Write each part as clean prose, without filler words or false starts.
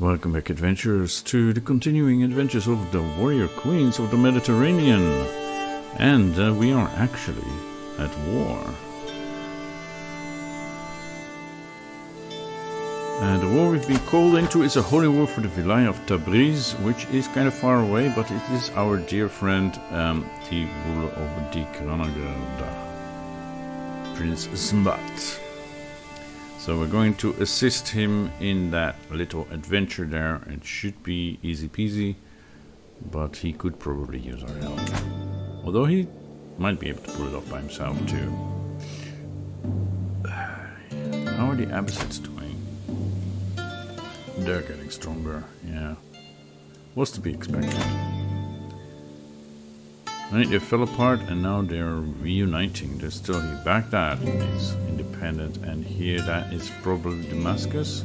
Welcome back, adventurers, to the continuing adventures of the warrior queens of the Mediterranean. And we are actually at war. And the war we've been called into is a holy war for the Vilayah of Tabriz, which is kind of far away, but it is our dear friend, the ruler of the Kranagarda, Prince Zmbat. So we're going to assist him in that little adventure there. It should be easy peasy, but he could probably use our help. Although he might be able to pull it off by himself too. How are the Abbasids doing? They're getting stronger, yeah. What's to be expected? Right, they fell apart and now they're reuniting. They're still here. Baghdad is independent, and here that is probably Damascus.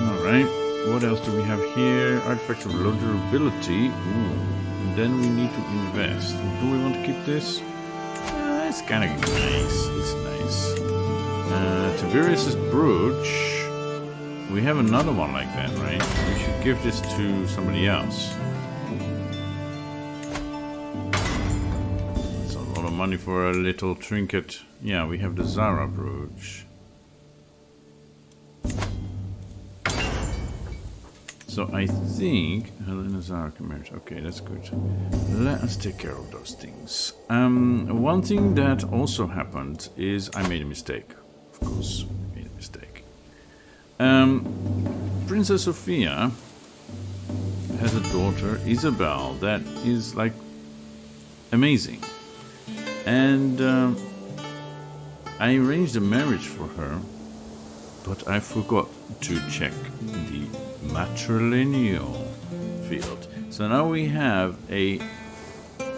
Alright, what else do we have here? Artifacts of low durability. Ooh, then we need to invest. Do we want to keep this? It's kind of nice. It's nice. Tiberius's brooch. We have another one like that, right? We should give this to somebody else. That's a lot of money for a little trinket. Yeah, we have the Zara brooch. So I think Helena Zara can marry. Okay, that's good. Let us take care of those things. One thing that also happened is I made a mistake. Of course, I made a mistake. Princess Sophia has a daughter, Isabel, that is like amazing. And I arranged a marriage for her, but I forgot to check the matrilineal field. So now we have a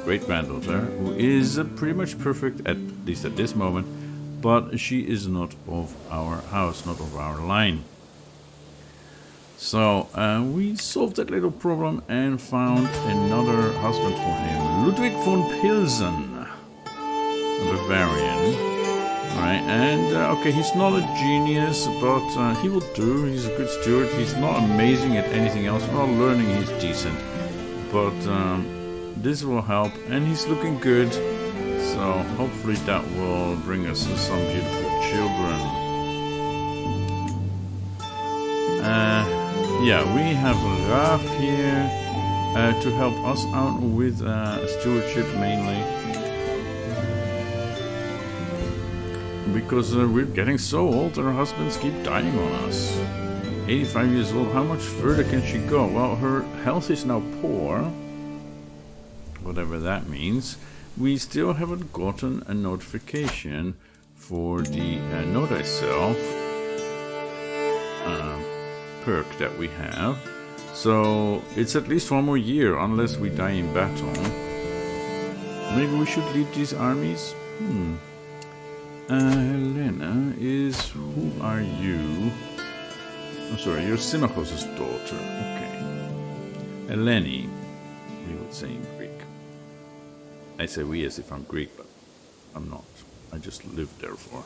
great-granddaughter who is pretty much perfect, at least at this moment, but she is not of our house, not of our line. So we solved that little problem and found another husband for him, Ludwig von Pilsen, a Bavarian. Alright, and okay, he's not a genius, but he will do. He's a good steward. He's not amazing at anything else. Well, learning he's decent, but this will help, and he's looking good. So hopefully that will bring us some beautiful children. Yeah, we have Raf here to help us out with stewardship mainly. Because we're getting so old, our husbands keep dying on us. 85 years old, how much further can she go? Well, her health is now poor, whatever that means. We still haven't gotten a notification for the Know Thyself perk that we have. So it's at least 1 more year, unless we die in battle. Maybe we should lead these armies? Helena is... Who are you? I'm sorry, you're Symmachos' daughter. Okay. Eleni, we would say in Greek. I say we as if I'm Greek, but I'm not. I just lived there for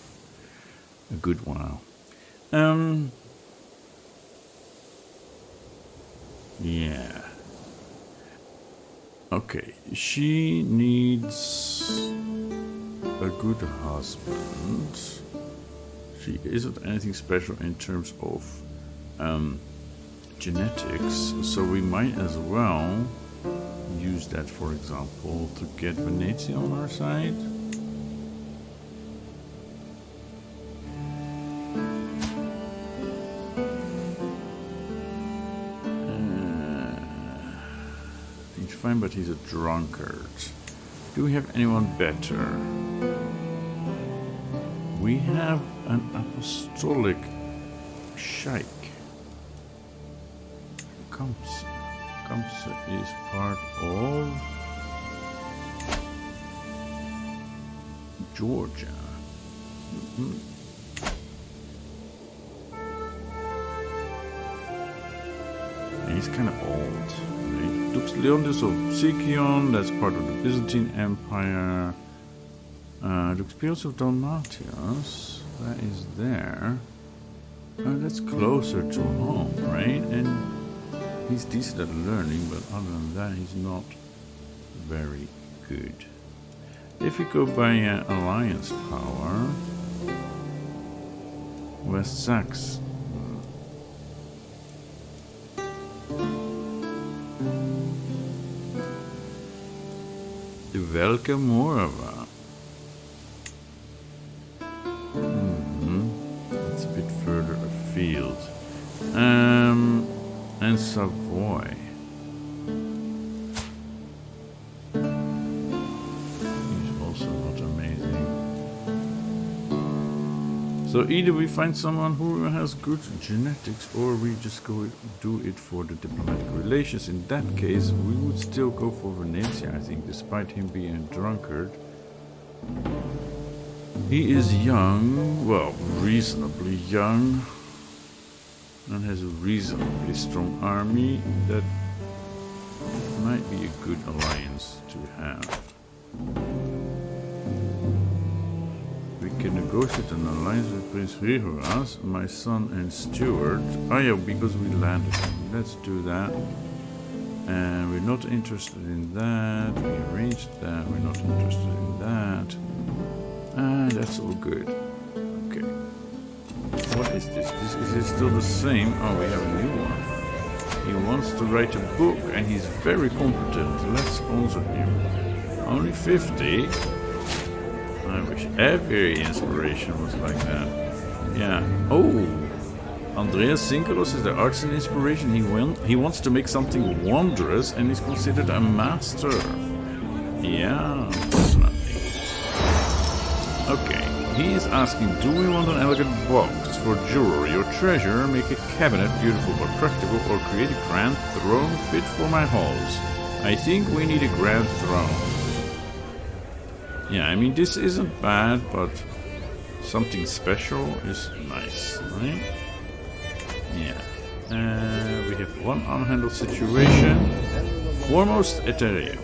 a good while. Yeah. Okay, she needs a good husband. She isn't anything special in terms of genetics, so we might as well use that, for example, to get Venezia on our side. He's fine, but he's a drunkard. Do we have anyone better? We have an apostolic sheikh. Kamsa is part of Georgia. He's kind of old. Dux Leonidas of Sicyon, that's part of the Byzantine Empire. The experience of Dalmatias, that is there. That's closer to home, right? And he's decent at learning, but other than that, he's not very good. If we go by alliance power, West Sax. Welke Morava. It's a bit further afield. And Savoy. He's also not amazing. So either we find someone who has good genetics, or we just go do it for the diplomatic relations. In that case, we would still go for Venetia, I think, despite him being a drunkard. He is young, well, reasonably young, and has a reasonably strong army. That might be a good alliance to have. We can negotiate an alliance with Prince Rigoras, my son and Stuart. Oh yeah, because we landed. Let's do that. And we're not interested in that. We arranged that. We're not interested in that. That's all good. Okay. What is this? Is it still the same? Oh, we have a new one. He wants to write a book and he's very competent. Let's sponsor him. Only 50. I wish every inspiration was like that. Yeah. Oh, Andreas Synchros is the arts and inspiration. He wants to make something wondrous and is considered a master. Yeah, definitely. Okay, he is asking, do we want an elegant box for jewelry or treasure, make a cabinet beautiful but practical, or create a grand throne fit for my halls? I think we need a grand throne. Yeah, I mean, this isn't bad, but something special is nice, right? Yeah. We have one unhandled situation. Foremost Eteria.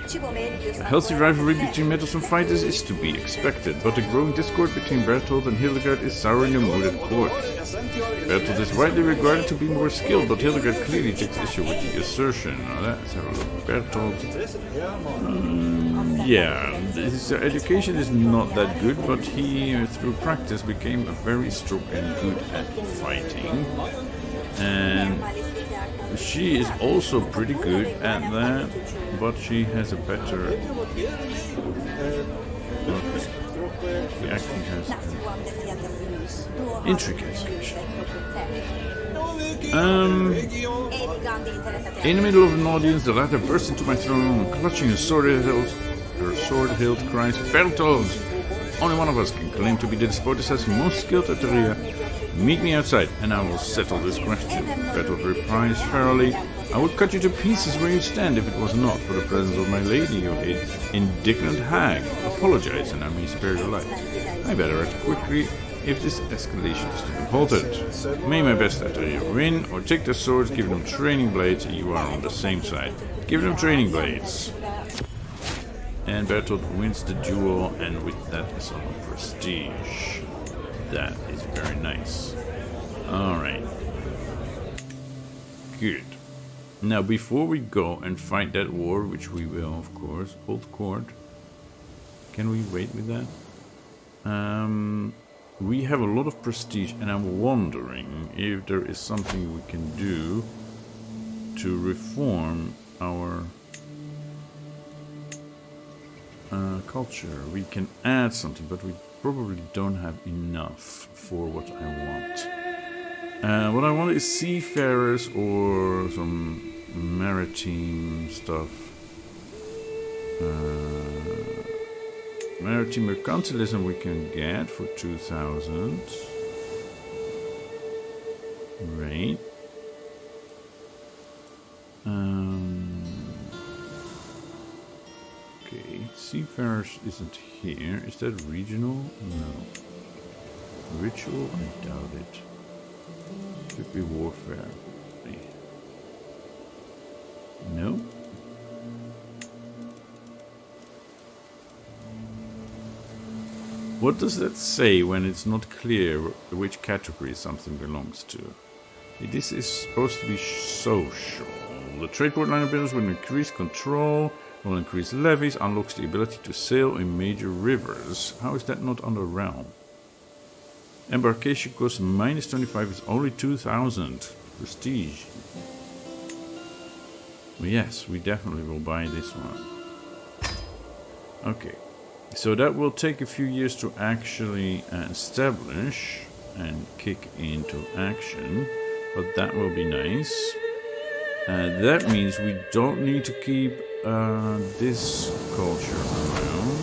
A healthy rivalry between metals and fighters is to be expected, but the growing discord between Bertolt and Hildegard is souring the mood at court. Bertolt is widely regarded to be more skilled, but Hildegard clearly takes issue with the assertion. Now let's have a look. Bertolt. Yeah, his education is not that good, but he, through practice, became very strong and good at fighting. And she is also pretty good at that, but she has a better... Okay. She actually has intricate skills. In the middle of an audience, the latter bursts into my throne, clutching her sword-hilt cries, Bertolt! Only one of us can claim to be the despotis's most skilled at the rear. Meet me outside, and I will settle this question. Bertolt replies fairly, I would cut you to pieces where you stand if it was not for the presence of my lady, you indignant hag. Apologize, and I may spare your life. I better act quickly if this escalation is to be halted. May my best Eteria win, or take their swords, give them training blades, and you are on the same side. Give them training blades. And Bertolt wins the duel, and with that is some prestige. That is very nice. Alright. Good. Now, before we go and fight that war, which we will, of course, hold court. Can we wait with that? We have a lot of prestige, and I'm wondering if there is something we can do to reform our culture. We can add something, but we probably don't have enough for what I want. What I want is seafarers or some maritime stuff. Maritime mercantilism we can get for 2,000. Right. Okay, seafarers isn't here. Is that regional? No. Ritual? I doubt it. Could be warfare. No. What does that say when it's not clear which category something belongs to? This is supposed to be social. The trade port line of business will increase control, will increase levies, unlocks the ability to sail in major rivers. How is that not under realm? Embarkation cost minus 25 is only 2,000. Prestige. Well, yes, we definitely will buy this one. Okay. So that will take a few years to actually establish and kick into action. But that will be nice. That means we don't need to keep this culture around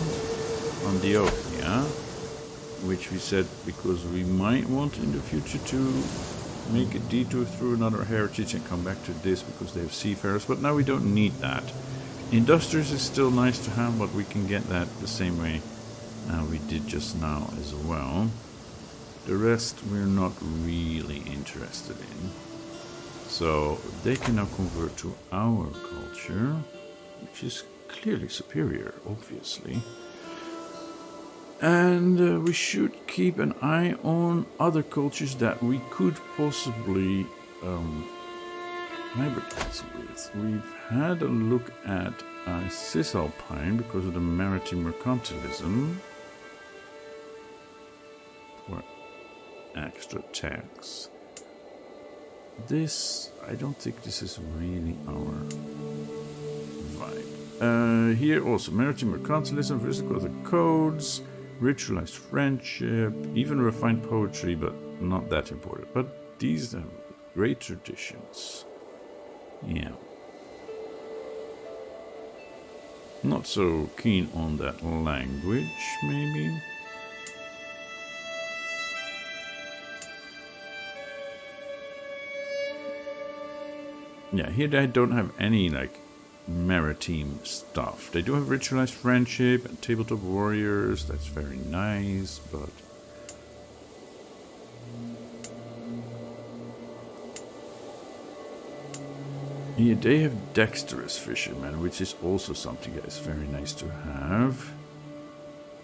on the Ophia, which we said because we might want in the future to make a detour through another heritage and come back to this because they have seafarers, but now we don't need that. Industrious is still nice to have, but we can get that the same way we did just now as well. The rest we're not really interested in. So they can now convert to our culture, which is clearly superior, obviously. And we should keep an eye on other cultures that we could possibly hybridize with. We've had a look at Cisalpine because of the maritime mercantilism for extra tax. This, I don't think this is really our vibe. Here also, maritime mercantilism, physical other codes, ritualized friendship, even refined poetry, but not that important. But these are great traditions. Yeah. Not so keen on that language, maybe. Yeah, here they don't have any, like, maritime stuff. They do have ritualized friendship and tabletop warriors. That's very nice, but... yeah, they have dexterous fishermen, which is also something that is very nice to have.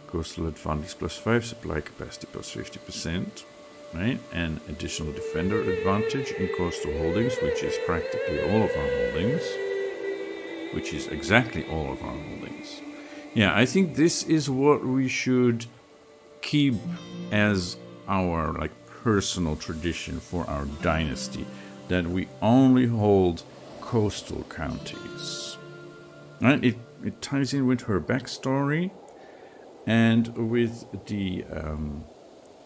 Coastal advantage +5, supply capacity +50%. Right, and additional defender advantage in coastal holdings, which is practically all of our holdings, which is exactly all of our holdings. Yeah, I think this is what we should keep as our like personal tradition for our dynasty, that we only hold coastal counties. Right, it ties in with her backstory and with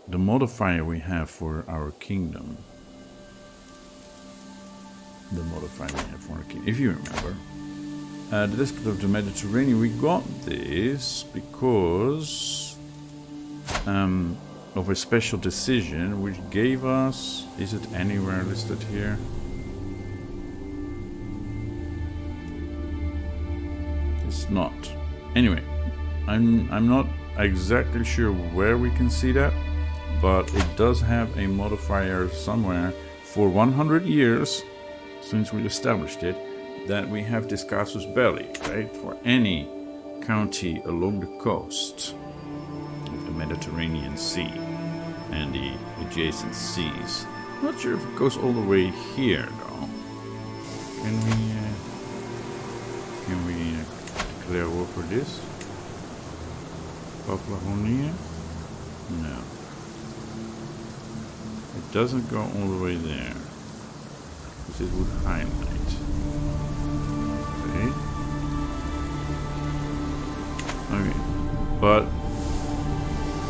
the modifier we have for our kingdom. The modifier we have for our kingdom, if you remember. The Despot of the Mediterranean, we got this because of a special decision which gave us... is it anywhere listed here? It's not. Anyway, I'm not exactly sure where we can see that, but it does have a modifier somewhere for 100 years since we established it, that we have this casus belli, right? For any county along the coast of the Mediterranean Sea and the adjacent seas. Not sure if it goes all the way here, though. Can we declare war for this? Paphlagonia? No. It doesn't go all the way there, because it would highlight. Okay. Okay, but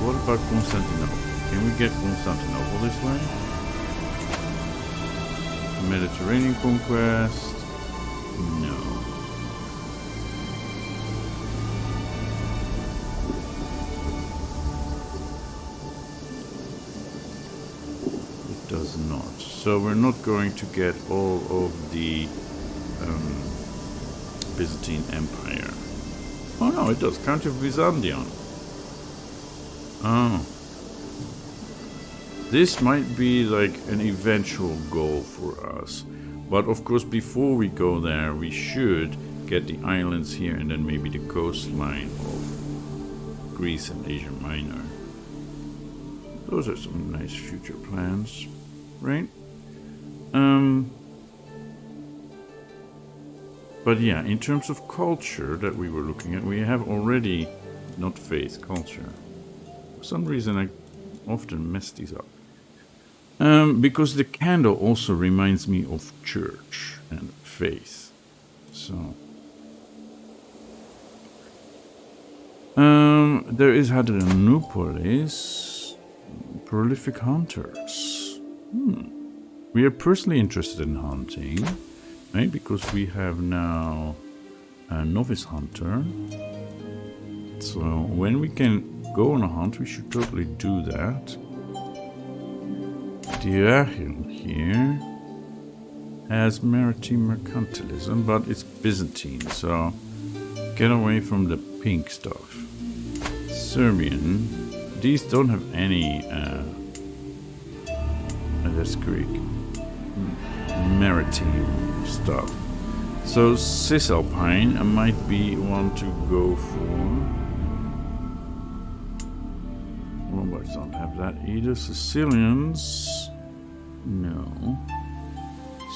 what about Constantinople? Can we get Constantinople this way? Mediterranean conquest? No. Does not. So we're not going to get all of the Byzantine Empire. Oh no, it does. County of Byzantium. Oh. This might be like an eventual goal for us. But of course, before we go there, we should get the islands here and then maybe the coastline of Greece and Asia Minor. Those are some nice future plans, right? But yeah, in terms of culture that we were looking at, we have already, not faith, culture. For some reason, I often mess these up. Because the candle also reminds me of church and faith. So, there is Hadrianopolis, prolific hunters. We are personally interested in hunting, right? Because we have now a novice hunter. So when we can go on a hunt, we should totally do that. Diachil here has maritime mercantilism, but it's Byzantine, so get away from the pink stuff. Serbian, these don't have any, that's Greek, maritime stuff. So Cisalpine might be one to go for. Robots don't have that either. Sicilians, no.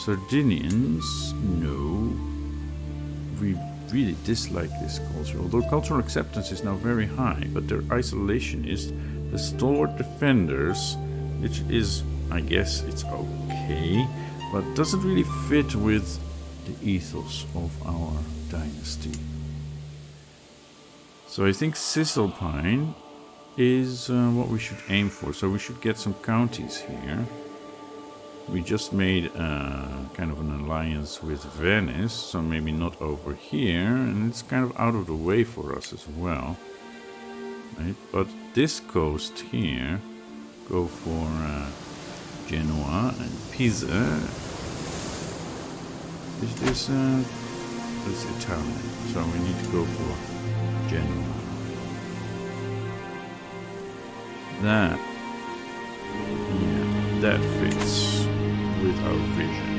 Sardinians, no. We really dislike this culture, although cultural acceptance is now very high, but their isolation is the stalwart defenders, which is, I guess, it's okay, but doesn't really fit with the ethos of our dynasty. So I think Cisalpine is what we should aim for. So we should get some counties here. We just made kind of an alliance with Venice, so maybe not over here, and it's kind of out of the way for us as well, right? But this coast here, go for Genoa and Pisa. Is this it's Italian, so we need to go for Genoa. That, yeah, that fits with our vision.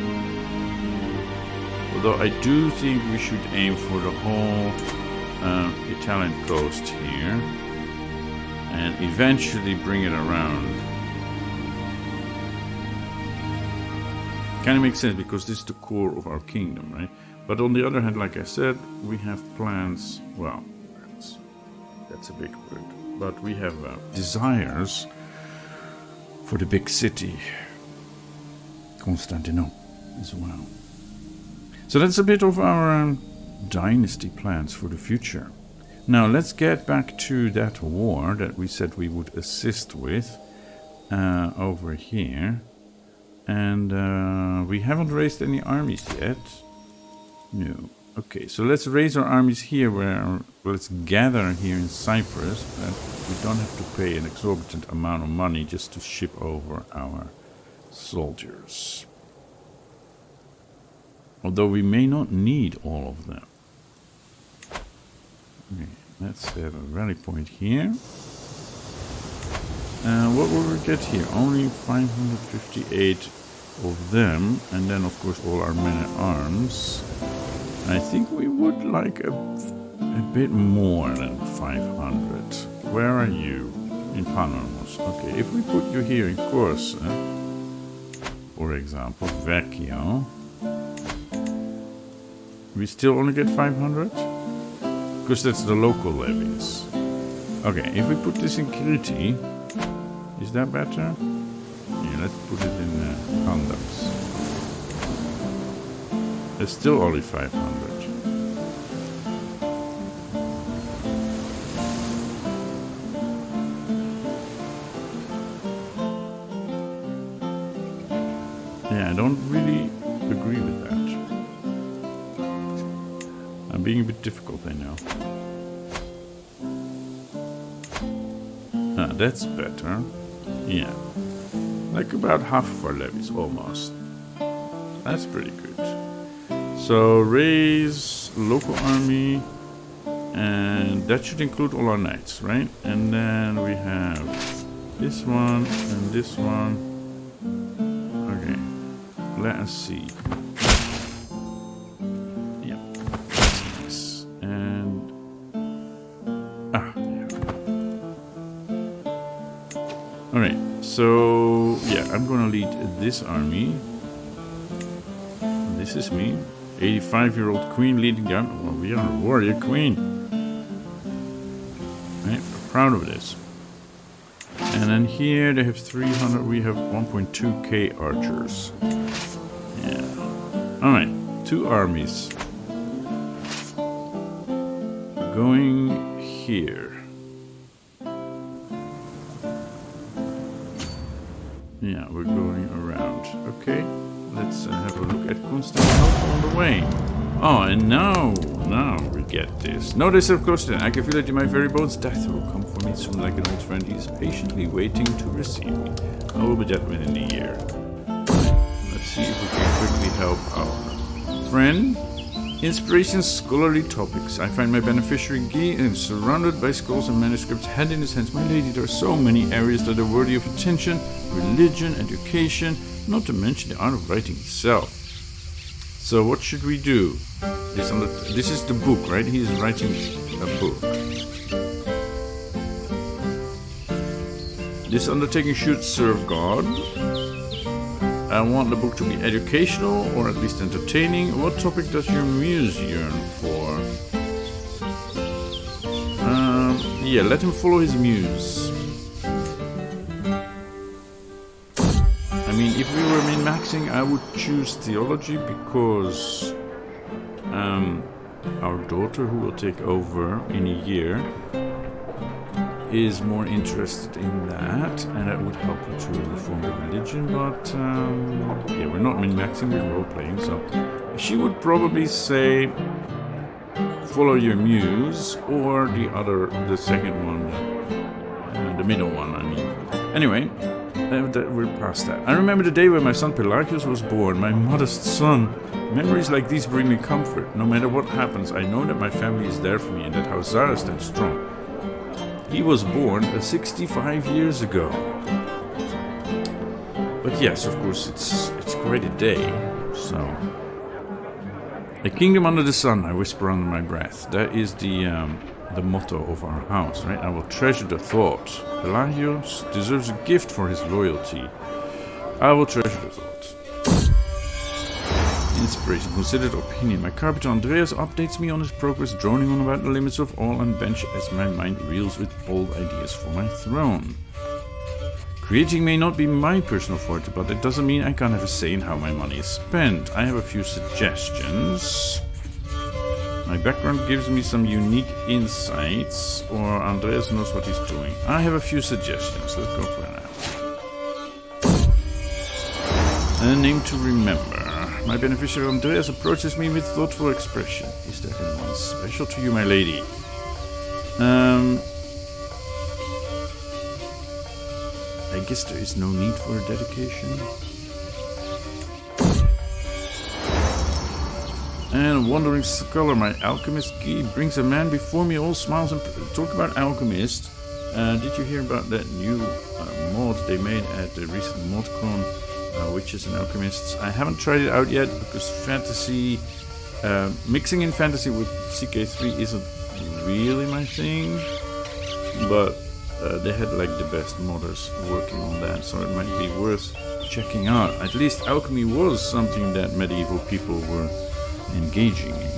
Although I do think we should aim for the whole Italian coast here and eventually bring it around. Kind of makes sense because this is the core of our kingdom, right? But on the other hand, like I said, we have plans, well, that's a big word, but we have desires for the big city, Constantinople, as well. So that's a bit of our dynasty plans for the future. Now let's get back to that war that we said we would assist with over here. And we haven't raised any armies yet. No. Okay, so let's raise our armies here, let's gather here in Cyprus, but we don't have to pay an exorbitant amount of money just to ship over our soldiers. Although we may not need all of them. Okay, let's have a rally point here. What will we get here? Only 558 of them, and then of course all our men-at-arms. I think we would like a bit more than 500. Where are you? In Panormus. Okay, if we put you here in Corsa, for example, Vecchio, we still only get 500? Because that's the local levies. Okay, if we put this in Crete, is that better? Yeah, let's put it in condoms. It's still only 500. Yeah, I don't really agree with that. I'm being a bit difficult, I know. Ah, that's better. Yeah. Like about half of our levies, almost. That's pretty good. So raise local army, and that should include all our knights, right? And then we have this one and this one. Okay, let us see. Yeah, that's nice. And yeah. Alright, so yeah, I'm gonna lead this army. This is me. 85-year-old queen leading the army. Well, we are a warrior queen. Right, we're proud of this. And then here they have 300, we have 1.2k archers. Yeah. Alright, 2 armies. Going here. Yeah, we're going around. Okay, let's have a look at Constantinople on the way. Oh, and now we get this. Notice, of course, then I can feel it in my very bones. Death will come for me soon like an old friend. He is patiently waiting to receive me. I will be dead within a year. Let's see if we can quickly help our friend. Inspiration, scholarly topics. I find my beneficiary Guy is surrounded by scrolls and manuscripts, hand in his hands. My lady, there are so many areas that are worthy of attention. Religion, education, not to mention the art of writing itself. So what should we do? This is the book, right? He is writing a book. This undertaking should serve God. I want the book to be educational or at least entertaining. What topic does your muse yearn for? Yeah, let him follow his muse. I mean, if we were min-maxing, I would choose theology because our daughter, who will take over in a year, is more interested in that, and that would help her to reform the religion. But yeah, we're not min-maxing, we're role-playing, so she would probably say follow your muse, or the second one, the middle one, I mean. Anyway, we're past that. I remember the day when my son Pelagius was born, my modest son. Memories like these bring me comfort. No matter what happens, I know that my family is there for me and that house Zara stands strong. He was born 65 years ago. But yes, of course, it's quite a day, so... A kingdom under the sun, I whisper under my breath. That is the motto of our house, right? I will treasure the thought. Pelagius deserves a gift for his loyalty. I will treasure the thought. Inspiration, considered opinion. My carpenter Andreas updates me on his progress, droning on about the limits of all and bench as my mind reels with bold ideas for my throne. Creating may not be my personal forte, but it doesn't mean I can't have a say in how my money is spent. I have a few suggestions. My background gives me some unique insights, or Andreas knows what he's doing. I have a few suggestions. Let's go for that. A name to remember. My beneficiary Andreas approaches me with thoughtful expression. Is there anyone special to you, my lady? I guess there is no need for a dedication. And a wandering scholar, my alchemist Guy, brings a man before me, all smiles and... Talk about alchemist. Did you hear about that new mod they made at the recent ModCon? Witches and alchemists. I haven't tried it out yet because fantasy, mixing in fantasy with CK3 isn't really my thing, but they had like the best modders working on that, so it might be worth checking out. At least alchemy was something that medieval people were engaging in,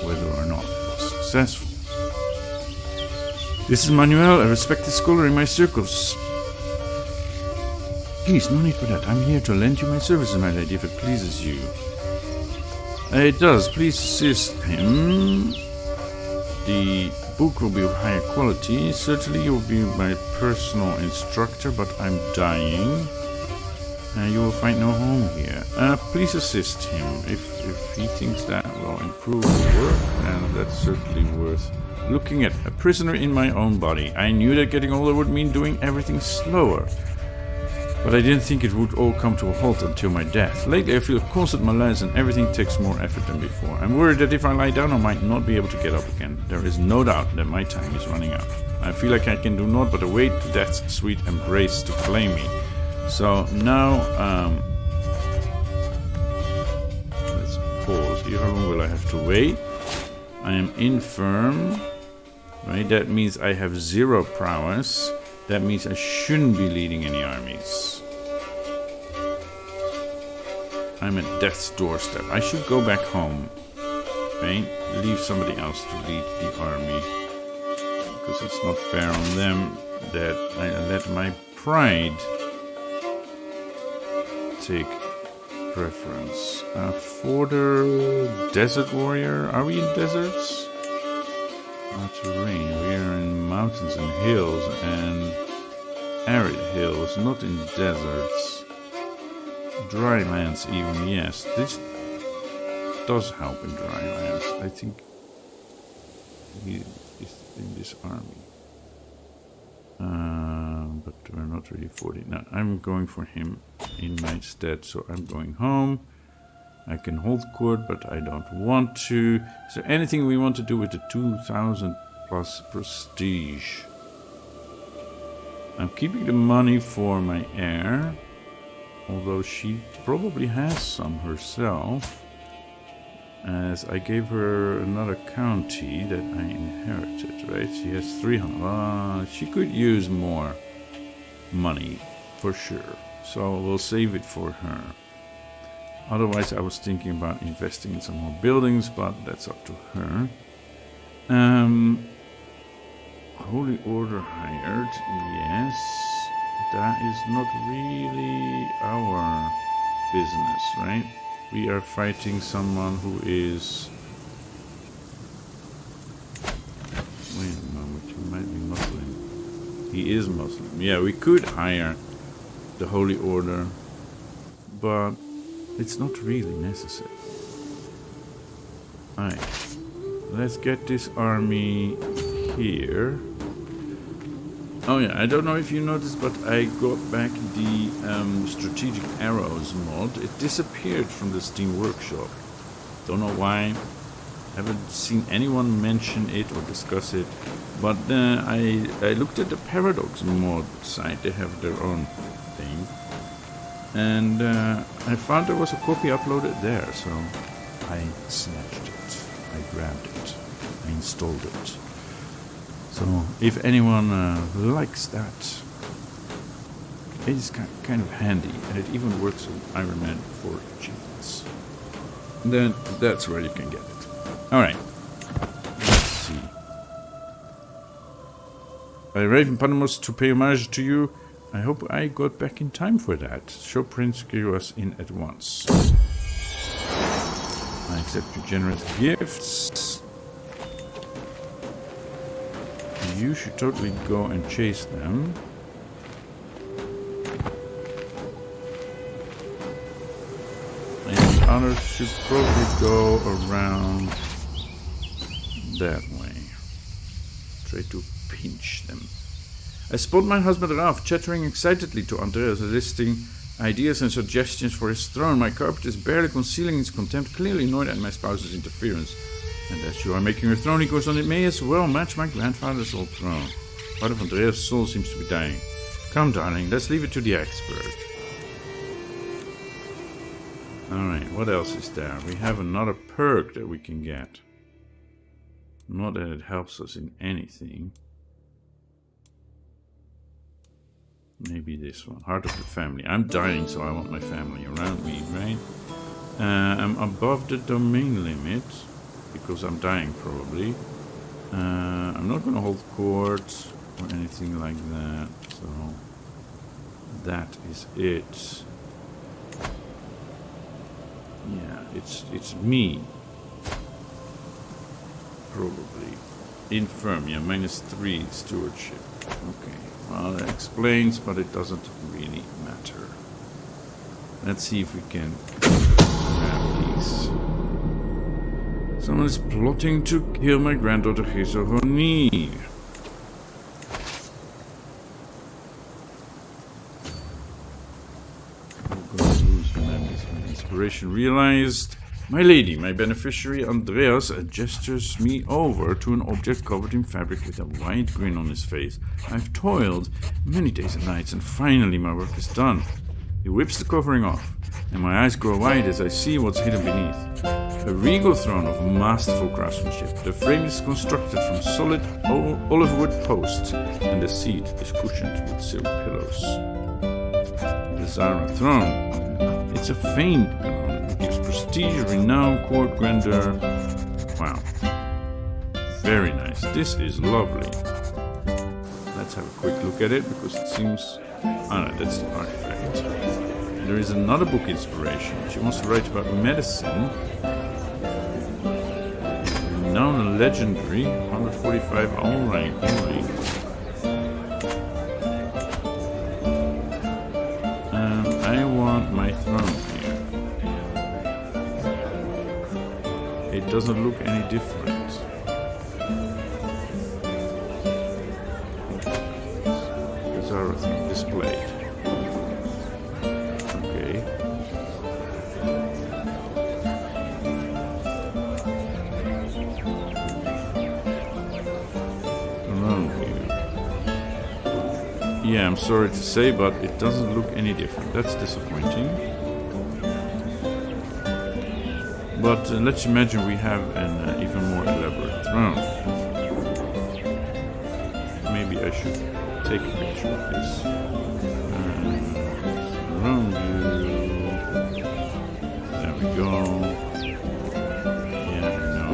whether or not it was successful. This is Manuel, a respected scholar in my circles. Please, no need for that. I'm here to lend you my services, my lady, if it pleases you. It does. Please assist him. The book will be of higher quality. Certainly you will be my personal instructor, but I'm dying. You will find no home here. Please assist him. If he thinks that will improve the work, then that's certainly worth looking at. A prisoner in my own body. I knew that getting older would mean doing everything slower. But I didn't think it would all come to a halt until my death. Lately I feel constant malaise and everything takes more effort than before. I'm worried that if I lie down I might not be able to get up again. There is no doubt that my time is running out. I feel like I can do naught but await death's sweet embrace to claim me. So now, let's pause here. How long will I have to wait? I am infirm. Right, that means I have 0 prowess. That means I shouldn't be leading any armies. I'm at death's doorstep. I should go back home. Right? Leave somebody else to lead the army. Because it's not fair on them that I let my pride take preference. For the desert warrior. Are we in deserts? Our terrain. We are in mountains and hills and arid hills, not in deserts. Dry lands even, yes. This does help in dry lands. I think he is in this army. But we're not really 40. No, I'm going for him in my stead, so I'm going home. I can hold court, but I don't want to. Is there anything we want to do with the 2,000 plus prestige? I'm keeping the money for my heir, although she probably has some herself, as I gave her another county that I inherited, right? She has 300. She could use more money, for sure. So we'll save it for her. Otherwise, I was thinking about investing in some more buildings, but that's up to her. Holy Order hired, yes. That is not really our business, right? We are fighting someone who is... Wait a moment, he might be Muslim. He is Muslim. Yeah, we could hire the Holy Order, but it's not really necessary. Alright, let's get this army here. Oh yeah, I don't know if you noticed, but I got back the strategic arrows mod. It disappeared from the Steam Workshop. Don't know why. Haven't seen anyone mention it or discuss it. But I looked at the Paradox mod site. They have their own thing. And I found there was a copy uploaded there. So I snatched it. I grabbed it. I installed it. So, if anyone likes that, it is kind of handy, and it even works with Iron Man 4 achievements. Then that's where you can get it. Alright, let's see. I Raven Panamos to pay homage to you. I hope I got back in time for that. Show Prince Kyros in at once. I accept your generous gifts. You should totally go and chase them. And the others should probably go around that way. Try to pinch them. I spot my husband Ralph chattering excitedly to Andreas, listing ideas and suggestions for his throne. My carpet is barely concealing his contempt, clearly annoyed at my spouse's interference. And as you are making your throne, he goes on, it may as well match my grandfather's old throne. Part of Andreas' soul seems to be dying. Come, darling, let's leave it to the expert. Alright, what else is there? We have another perk that we can get. Not that it helps us in anything. Maybe this one. Heart of the family. I'm dying, so I want my family around me, right? I'm above the domain limit. Because I'm dying, probably. I'm not going to hold court or anything like that. So that is it. Yeah, it's me. Probably. Infirm, yeah, -3 stewardship. Okay. Well, that explains, but it doesn't really matter. Let's see if we can grab these. Someone is plotting to kill my granddaughter Hesogoni. I'm going to lose my inspiration realized. My lady, my beneficiary Andreas gestures me over to an object covered in fabric with a wide grin on his face. I've toiled many days and nights, and finally my work is done. He whips the covering off, and my eyes grow wide as I see what's hidden beneath. A regal throne of masterful craftsmanship. The frame is constructed from solid olive wood posts, and the seat is cushioned with silk pillows. The Zara throne. It's a famed throne. It gives prestige, renown, court grandeur. Wow. Very nice. This is lovely. Let's have a quick look at it because it seems... Oh no, that's the artifact. There is another book inspiration. She wants to write about medicine. Renowned and legendary. 145 only. I want my throne here. It doesn't look any different. Everything displayed. Okay. Around here. Yeah, I'm sorry to say, but it doesn't look any different. That's disappointing. But let's imagine we have an even more elaborate throne. Maybe I should take a picture of this. Around you. There we go. Yeah, no.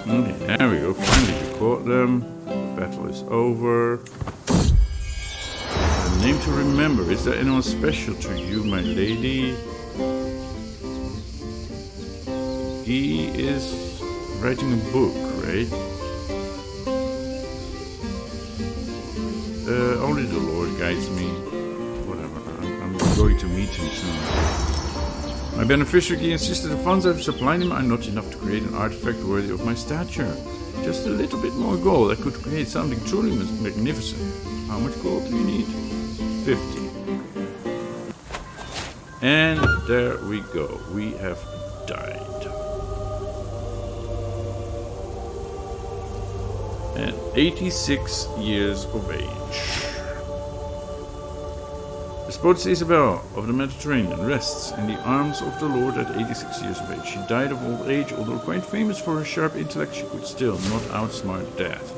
Okay, there we go. Finally, we caught them. The battle is over. A name to remember. Is there anyone special to you, my lady? He is writing a book, right? Only the Lord guides me. Whatever. I'm going to meet him soon. My beneficiary insisted the funds I've supplied him are not enough to create an artifact worthy of my stature. Just a little bit more gold. I could create something truly magnificent. How much gold do you need? 50. And there we go. We have died. At 86 years of age. The spotless Isabel of the Mediterranean rests in the arms of the Lord at 86 years of age. She died of old age, although quite famous for her sharp intellect, she could still not outsmart death.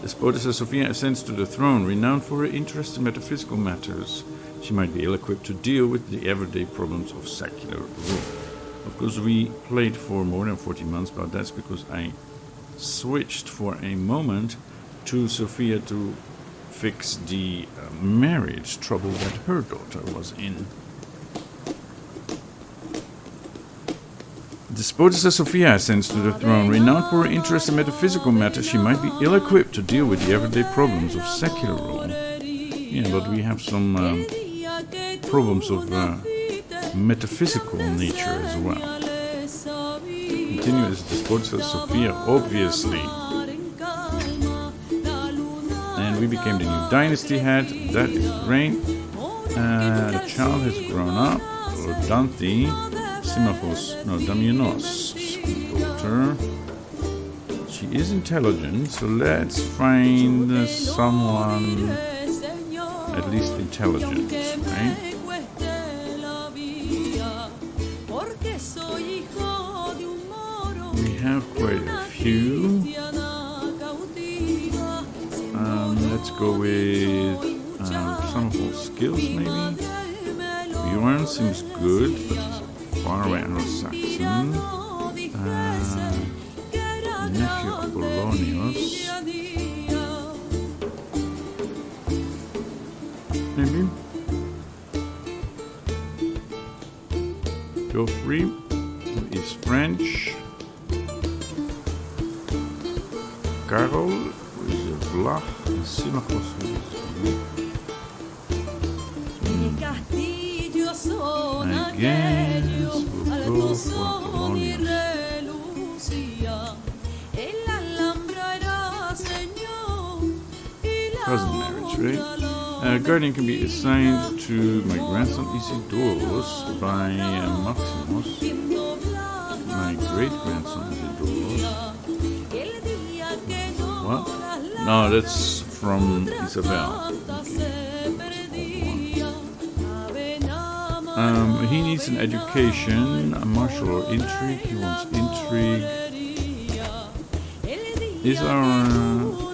The spotless Sophia ascends to the throne, renowned for her interest in metaphysical matters. She might be ill-equipped to deal with the everyday problems of secular rule. Of course, we played for more than 40 months, but that's because I switched for a moment to Sophia to fix the marriage trouble that her daughter was in. The spotless Sophia ascends to the throne, renowned for her interest in metaphysical matters. She might be ill-equipped to deal with the everyday problems of secular rule. Yeah, but we have some problems of metaphysical nature as well. Continue as the spotless Sophia, obviously. And we became the new dynasty head. That is great. The child has grown up. Dante, Damianos' daughter. She is intelligent, so let's find someone at least intelligent, right? We have quite a few. Let's go with some of those skills, maybe. Bjorn seems good, but he's far away Anglo-Saxon. Nephew Apollonius. Maybe. Geoffrey, who is French. Carol, who is a Vlach. Symmachus, who is I guess we'll go for Apollonius. cousin marriage, right? Guardian can be assigned to my grandson Isidorus by Maximus. My great-grandson Isidorus. What? No, that's from Isabel. Okay. He needs an education, a martial or intrigue. He wants intrigue. Is our...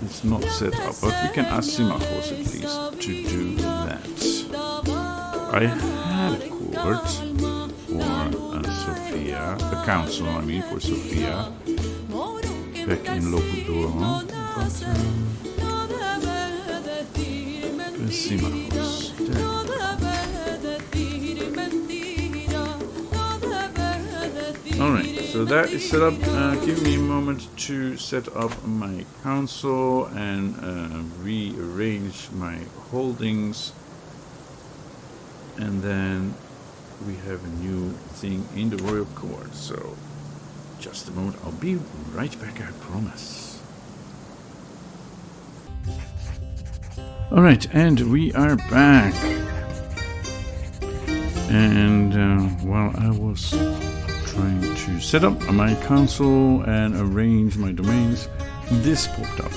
it's not set up, but we can ask Simachos at least to do that. I had a court for Sophia, a council, I mean, for Sophia, back in Locodoro, but Simachos. Alright, so that is set up. Give me a moment to set up my council and rearrange my holdings. And then we have a new thing in the royal court. So, just a moment. I'll be right back, I promise. Alright, and we are back. And while I was trying to set up my console and arrange my domains, this popped up.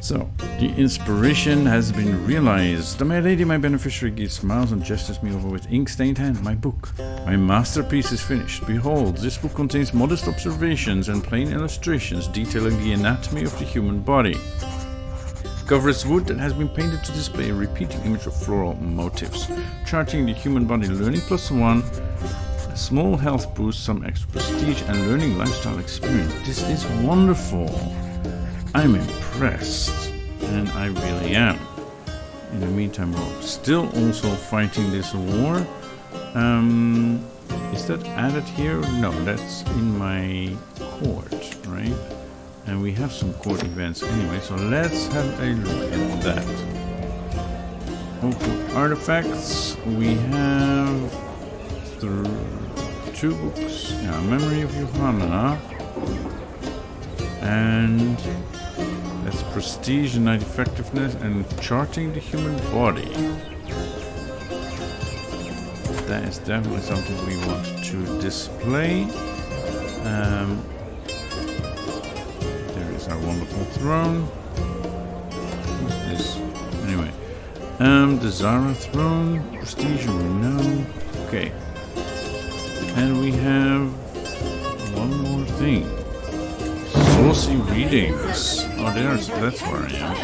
So, the inspiration has been realized. My lady, my beneficiary, gives smiles and gestures me over with ink-stained hand. My book, my masterpiece is finished. Behold, this book contains modest observations and plain illustrations detailing the anatomy of the human body. The cover is wood and has been painted to display a repeating image of floral motifs, charting the human body. Learning +1, a small health boost, some extra prestige, and learning lifestyle experience. This is wonderful. I'm impressed, and I really am. In the meantime, we're still also fighting this war. Is that added here? No, that's in my court, right? And we have some court events anyway, so let's have a look at that. Okay, artifacts. We have two books. Yeah, Memory of Johanna. And that's prestige and night effectiveness and charting the human body. That is definitely something we want to display. There is our wonderful throne. Who's this? Anyway. The Zara throne. Prestige and renown. Okay. And we have one more thing. Saucy readings. Oh, that's where I am.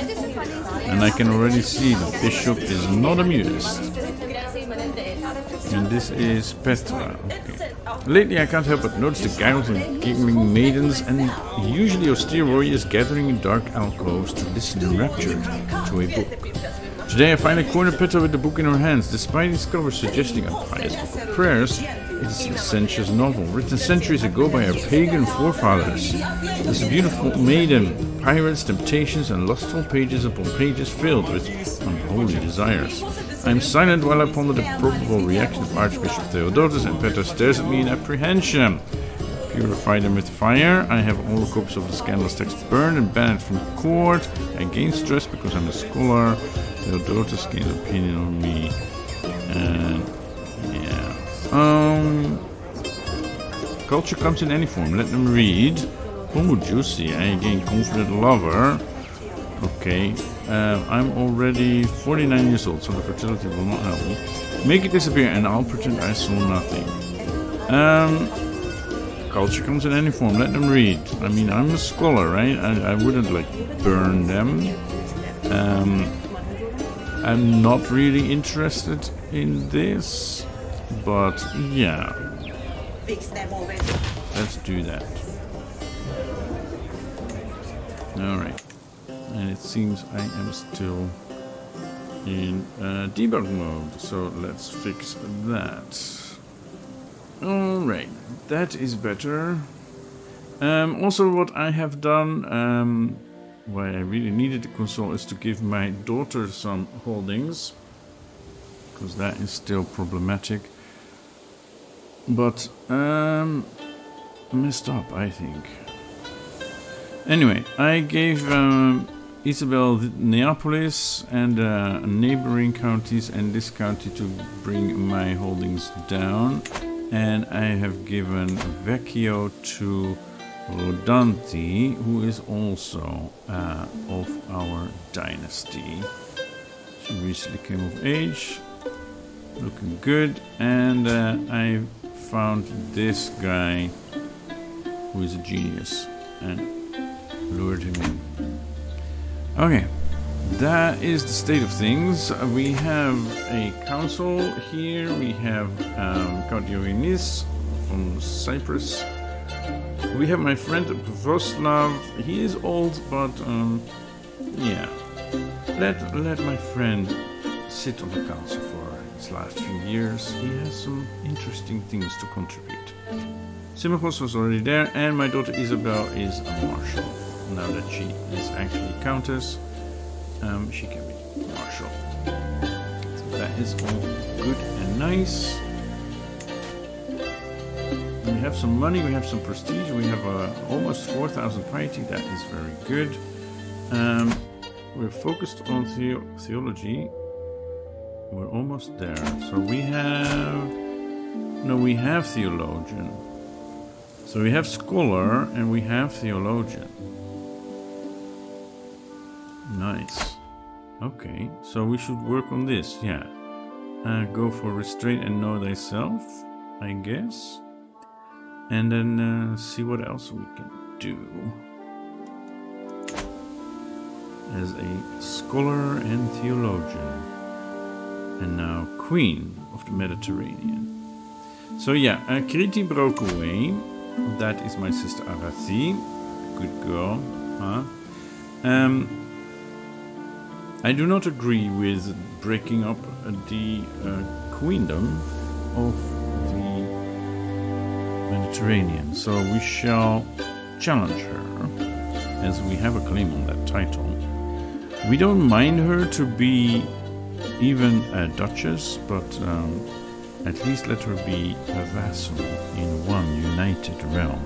And I can already see the bishop is not amused. And this is Petra. Okay. Lately I can't help but notice the giggles and giggling maidens and usually austere warriors gathering in dark alcoves to listen enraptured to a book. Today I find a corner Petra with the book in her hands. Despite its cover suggesting a pious book of prayers, it is a sensuous novel, written centuries ago by our pagan forefathers. This beautiful maiden, pirates, temptations, and lustful pages upon pages filled with unholy desires. I am silent while I ponder the probable reaction of Archbishop Theodotus, and Petra stares at me in apprehension. Purify them with fire. I have all the copies of the scandalous text burned and banned from court. I gain stress because I'm a scholar. Theodotus gains opinion on me. And yeah. Culture comes in any form. Let them read. Oh, juicy. I gain confident lover. Okay. I'm already 49 years old, so the fertility will not help me. Make it disappear and I'll pretend I saw nothing. Culture comes in any form. Let them read. I mean, I'm a scholar, right? I wouldn't, like, burn them. I'm not really interested in this. But, yeah. Let's do that. Alright. And it seems I am still in debug mode. So let's fix that. Alright. That is better. Also what I have done, why I really needed the console, is to give my daughter some holdings. Because that is still problematic. But, messed up, I think. Anyway, I gave Isabel Neapolis and neighboring counties and this county to bring my holdings down. And I have given Vecchio to Rodanti, who is also of our dynasty. She recently came of age, looking good. And I found this guy who is a genius and lured him in. Okay, that is the state of things. We have a council here. We have Count Ioannis from Cyprus. We have my friend Voslav. He is old, but yeah. Let my friend sit on the council for his last few years. He has some interesting things to contribute. Simachos was already there, and my daughter Isabel is a marshal. Now that she is actually countess, she can be marshal. So that is all good and nice. We have some money, we have some prestige, we have almost 4,000 piety. That is very good. We're focused on theology. We're almost there. So we have theologian. So we have scholar and we have theologian. Nice. Okay, so we should work on this, yeah. Go for restraint and know thyself, I guess. And then see what else we can do. As a scholar and theologian. And now Queen of the Mediterranean. So yeah, Kriti broke away. That is my sister Arathi. Good girl, huh? I do not agree with breaking up the queendom of the Mediterranean, so we shall challenge her, as we have a claim on that title. We don't mind her to be even a duchess, but at least let her be a vassal in one united realm.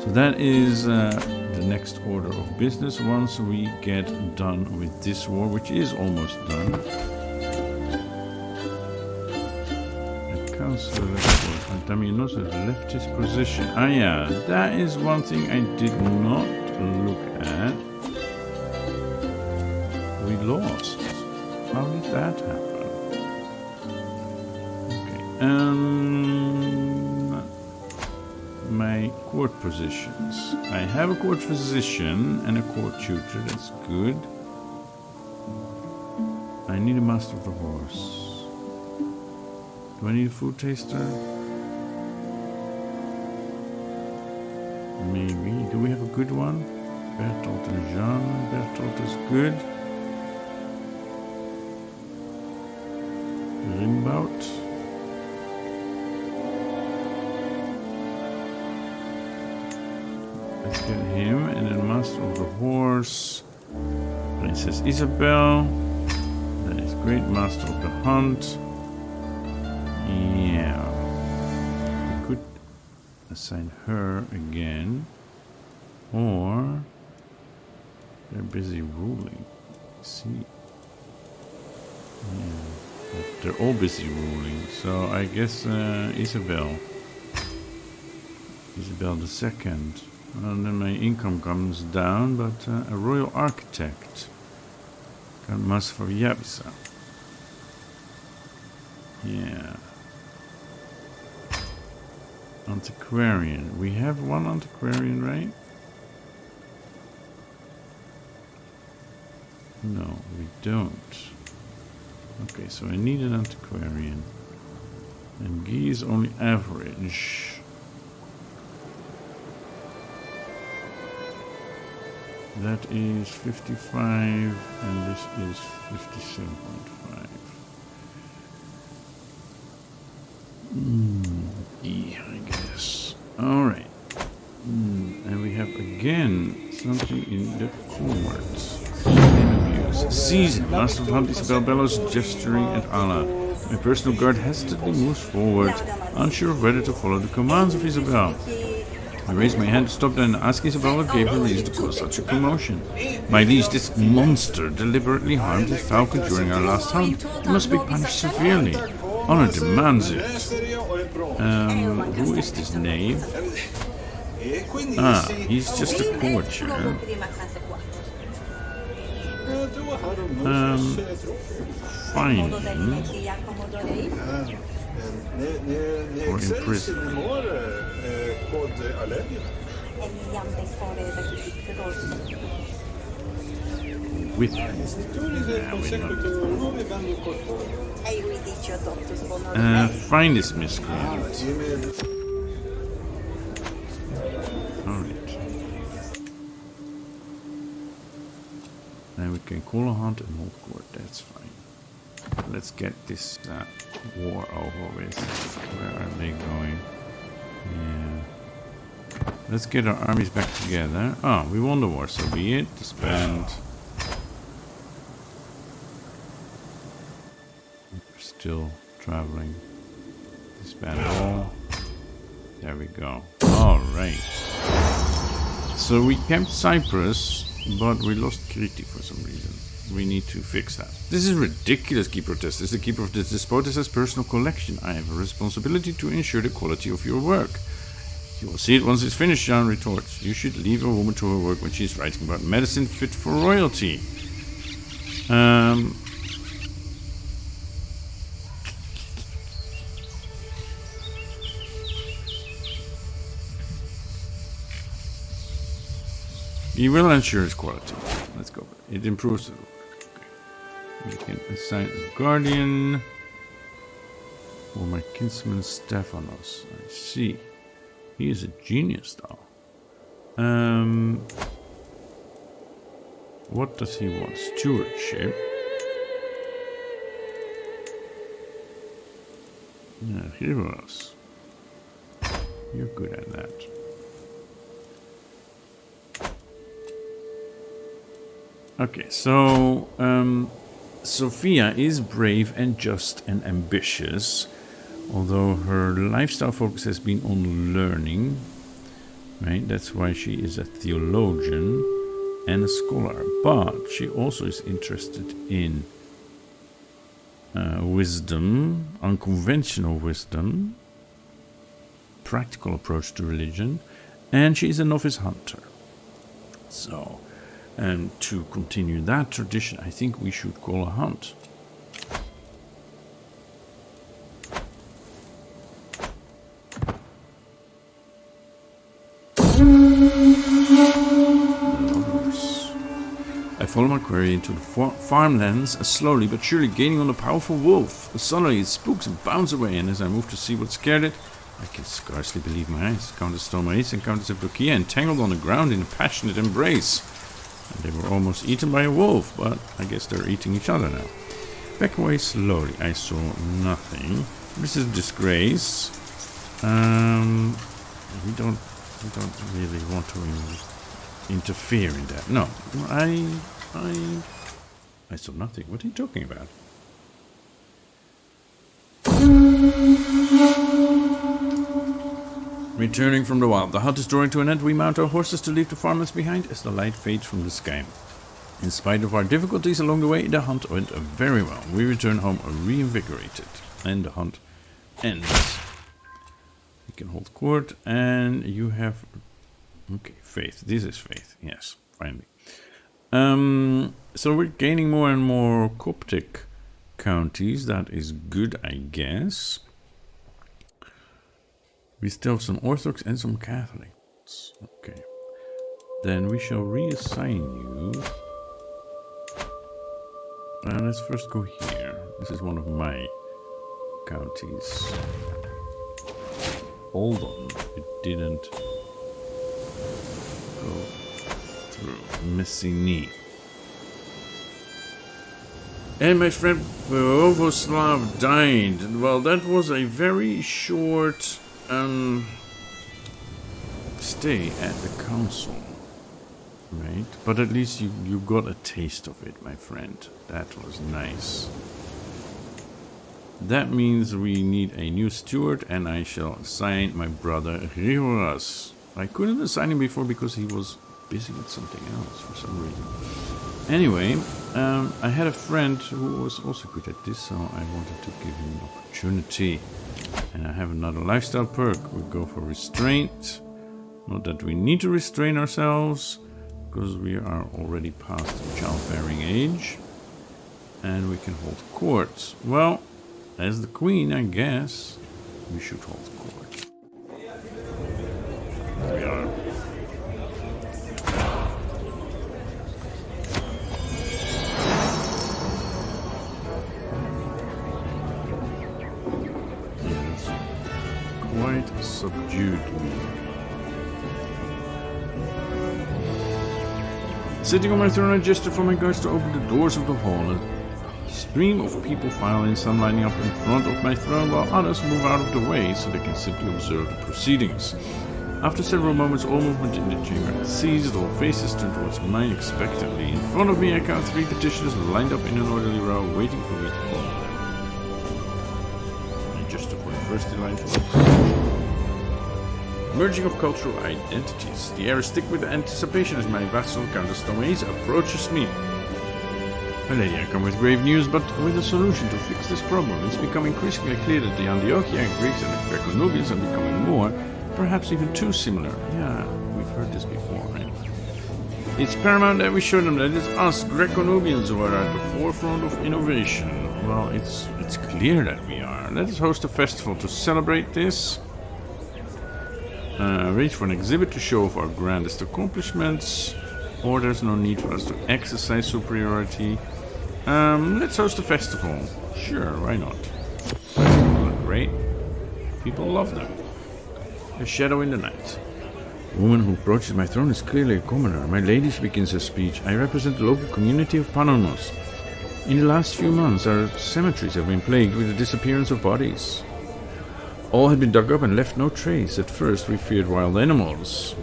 So that is the next order of business once we get done with this war, which is almost done. The councillor Damianos has left his position. Ah yeah, that is one thing I did not look at. We lost. How did that happen? Okay, my court positions. I have a court physician and a court tutor, that's good. I need a master of the horse. Do I need a food taster? Maybe. Do we have a good one? Bertolt and Jean. Bertolt is good. Rimbout. Let's get him, and then master of the horse, Princess Isabel. That is great. Master of the hunt. Yeah, we could assign her again, or they're busy ruling. See, yeah, but they're all busy ruling. So I guess Isabel II. And then my income comes down, but a royal architect. Must for Yabisa. Yeah. Antiquarian. We have one antiquarian, right? No, we don't. Okay, so I need an antiquarian. And Guy is only average. That is 55, and this is 57.5. Yeah, I guess. Alright. And we have again something in the court. Interviews. Season. Master of Hunt Isabel Bellows gesturing at Allah. My personal guard hesitantly moves forward, unsure of whether to follow the commands of Isabel. I raised my hand to stop and ask Isabel what gave her reason to cause such a commotion. My liege, this monster deliberately harmed his falcon during our last hunt. He must be punished severely. Honor demands it. Who is this knave? Ah, he's just a courtier. Fine him. Or imprison him. With him. Find this miscreant. Alright. Now we can call a hunt and hold court, that's fine. Let's get this war over with. Where are they going? Yeah. Let's get our armies back together. Oh, we won the war, so be it. Disband. We're still traveling. Disband all. There we go. Alright. So we kept Cyprus, but we lost Crete for some reason. We need to fix that. This is ridiculous, Keeper of This is the Keeper of this Despotis's personal collection. I have a responsibility to ensure the quality of your work. You will see it once it's finished, John retorts. You should leave a woman to her work when she's writing about medicine fit for royalty. He will ensure its quality. Let's go. It improves the work. Okay. We can assign a guardian for my kinsman Stephanos. I see. He is a genius, though. What does he want? Stewardship. Yeah, heroes. You're good at that. Okay, so Sophia is brave and just and ambitious, although her lifestyle focus has been on learning, right? That's why she is a theologian and a scholar, but she also is interested in wisdom, unconventional wisdom, practical approach to religion, and she is a novice hunter. So, to continue that tradition, I think we should call a hunt. I follow my quarry into the farmlands, slowly but surely gaining on the powerful wolf. Suddenly it spooks and bounds away, and as I move to see what scared it, I can scarcely believe my eyes. Countess Stomace and Countess Evdokia entangled on the ground in a passionate embrace. And they were almost eaten by a wolf, but I guess they're eating each other now. Back away slowly. I saw nothing. This is a disgrace. We don't really want to interfere in that. No, I saw nothing. What are you talking about? Returning from the wild, the hunt is drawing to an end. We mount our horses to leave the farmlands behind as the light fades from the sky. In spite of our difficulties along the way, the hunt went very well. We return home reinvigorated, and the hunt ends. We can hold court, and you have... Okay, faith. This is faith. Yes, finally. So we're gaining more and more Coptic counties. That is good, I guess. We still have some Orthodox and some Catholics. Okay. Then we shall reassign you. Let's first go here. This is one of my counties. Hold on. It didn't go through. Messini. And my friend Vovoslav died. Well, that was a very short stay at the council, right? But at least you got a taste of it, my friend. That was nice. That means we need a new steward, and I shall assign my brother Rihoras. I couldn't assign him before because he was busy with something else for some reason. Anyway, I had a friend who was also good at this, so I wanted to give him an opportunity. And I have another lifestyle perk. We go for restraint. Not that we need to restrain ourselves, because we are already past childbearing age. And we can hold court. Well, as the queen, I guess, we should hold court. We are. Yes. Quite subdued me. Sitting on my throne, I gestured for my guards to open the doors of the hall. A stream of people file in, some lining up in front of my throne, while others move out of the way so they can simply observe the proceedings. After several moments, all movement in the chamber had ceased. All faces turned towards mine expectantly. In front of me, I count 3 petitioners lined up in an orderly row, waiting for me to call them. I gestured for the first in line to merging of cultural identities. The air is thick with anticipation as my vassal, Countess Tomaise, approaches me. My lady, I come with grave news, but with a solution to fix this problem. It's becoming increasingly clear that the Antiochian Greeks and the Greco-Nubians are becoming more, perhaps even too similar. Yeah, we've heard this before, right? It's paramount that we show them that it's us, Greco-Nubians, who are at the forefront of innovation. Well, it's clear that we are. Let us host a festival to celebrate this. Arrange for an exhibit to show off our grandest accomplishments. Or there's no need for us to exercise superiority. Let's host a festival. Sure, why not? Festivals are great. People love them. A shadow in the night. The woman who approaches my throne is clearly a commoner. My lady begins her speech. I represent the local community of Pananos. In the last few months, our cemeteries have been plagued with the disappearance of bodies. All had been dug up and left no trace. At first, we feared wild animals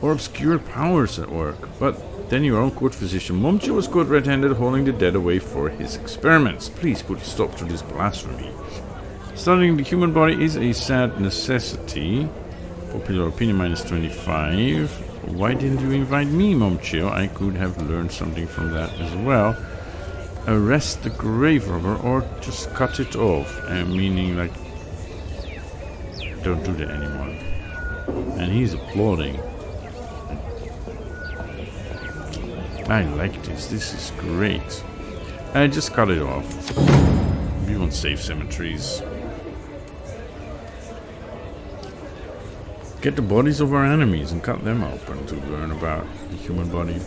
or obscure powers at work, but then your own court physician Momcho was caught red-handed hauling the dead away for his experiments. Please put a stop to this blasphemy. Studying the human body is a sad necessity. Popular opinion -25. Why didn't you invite me, Momcho? I could have learned something from that as well. Arrest the grave robber or just cut it off. Meaning like, don't do that anymore. And he's applauding. I like this. This is great. I just cut it off. We want safe cemeteries. Get the bodies of our enemies and cut them open to learn about the human body.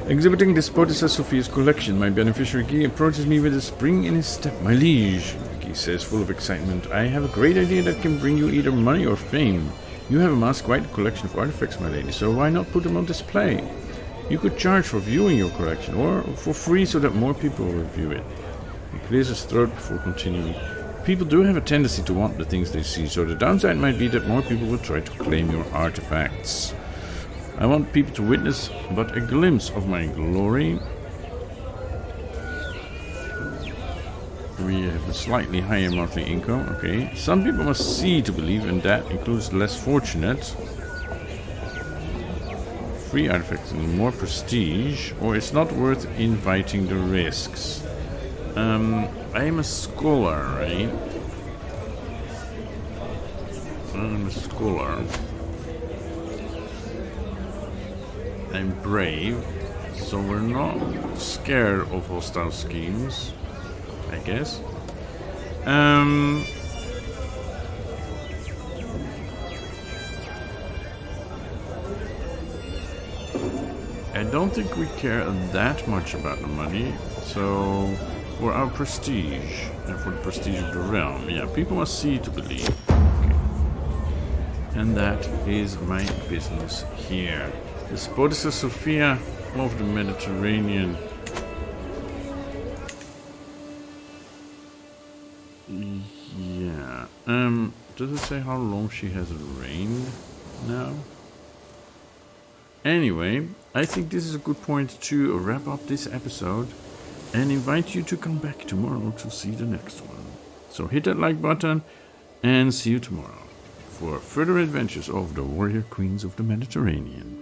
Exhibiting this Poetess Sophia's collection, my beneficiary Guy approaches me with a spring in his step. My liege, Guy says, full of excitement, I have a great idea that can bring you either money or fame. You have amassed quite a collection of artifacts, my lady, so why not put them on display? You could charge for viewing your collection, or for free so that more people will view it. He clears his throat before continuing. People do have a tendency to want the things they see, so the downside might be that more people will try to claim your artifacts. I want people to witness but a glimpse of my glory. We have a slightly higher monthly income, okay. Some people must see to believe, and that includes the less fortunate. Free artifacts and more prestige, or it's not worth inviting the risks. I am a scholar, right? I'm a scholar. I'm brave, so we're not scared of hostile schemes, I guess. I don't think we care that much about the money, so for our prestige and for the prestige of the realm, yeah, people must see to believe. Okay. And that is my business here. The Poetess Sophia of the Mediterranean. Yeah. Does it say how long she has reigned now? Anyway, I think this is a good point to wrap up this episode and invite you to come back tomorrow to see the next one. So hit that like button and see you tomorrow for for further adventures of the warrior queens of the Mediterranean.